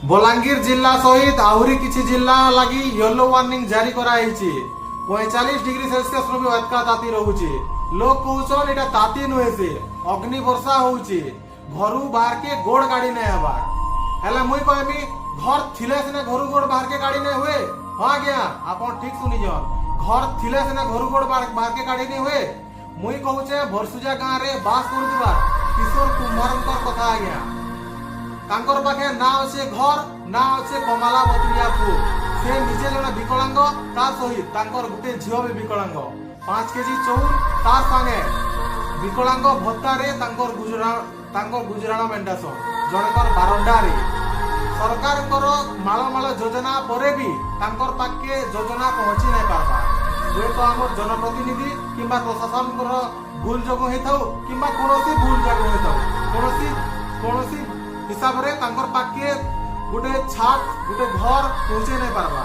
बलांगीर जिला सहित आहरी किछि जिला लगी येलो वार्निंग जारी करा कराई 45 डिग्री सेल्सियस भी अधिका ताती रोचे। लोग कहउछन एटा ताती नुहे से अग्नि वर्षा होउचे घरू बाहर के गोड़ गाड़ी नहीं हवा। हेला मुई कहमी घर थिले सिने घरू गोड़ बाहर के गाड़ी नहीं हुए। हां गया आपन ठीक सुनी जन घर थिले सिने घरू गोड़ बाहर के गाड़ी नहीं हुए। मुई कहउचे भरसुजा गां रे बास करूबा किशोर कुमारंकर कथा आज्ञा तांकर पाखे ना अच्छे घर ना अच्छे कमला बतुरियापुर से निजे जने विकलांग ता सहित तांकर गुटे झियो भी विकलांग 5 केजी चौल तार संगे विकलांग भत्ता रे तांकर गुजराण मेंटासन जनकर बारंडा रे सरकार माल माल योजना परे भी तांकर पाखे योजना पहुंची नहीं पारबा। हुए तो आमर जनप्रतिनिधि किंबा प्रशासन भूल जगह हेथाउ किंबा कोनोसी भूल जगह हेथाउ कोनोसी हिसाब रे तांकर पाखे गुटे छात गुटे घर पहुंचे नहीं पारबा।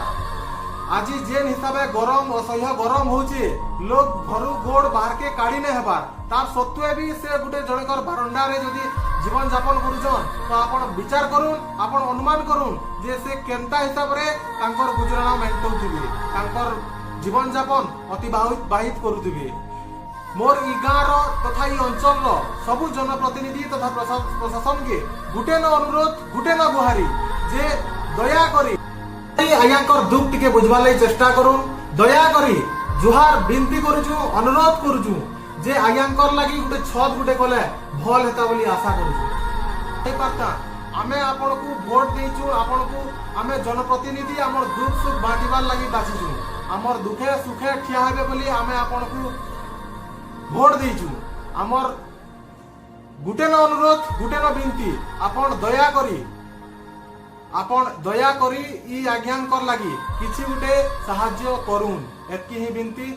आज जेन हिसाब गरम असह्य गरम होचे लोग घरू गोड़ बाहर के काढ़ी नहीं हबार तार सत्वे भी से गुटे जनकर बारंडा रे जदी जीवन यापन करूछन तो आपण विचार करूं आपण अनुमान करूं जे से केनता हिसाब रे तांकर गुजराण मेंटौथिबे तांकर जीवन यापन अतिबाहित करूथिबे। मोर इ गाँव तथा इ अंचल सबु जनप्रतिनिधि तथा प्रशासन के गुटे न अनुरोध गुटे न गुहारी जे दया करी आज्ञाकर दुख टिके बुझवा लई चेष्टा करूं। दया करी जुहार विनती करूछु अनुरोध करूछु जे आज्ञाकर लागि गुटे छत गुटे कले भल हेता बोली आशा करूछु। ए पाता आमे आपण को वोट देइछु आपण को आमे जनप्रतिनिधि हमर दुख सुख बांटीबार लागि बाछिछु हमर दुखे सुखे ठिया हेबे बोली आमे आपण को भोट देइछु। हमर गुटे न अनुरोध गुटे न विनती आपण दया करी इ आज्ञाकर लागि किछि गुटे साहाय्य करूं एतकी ही विनती।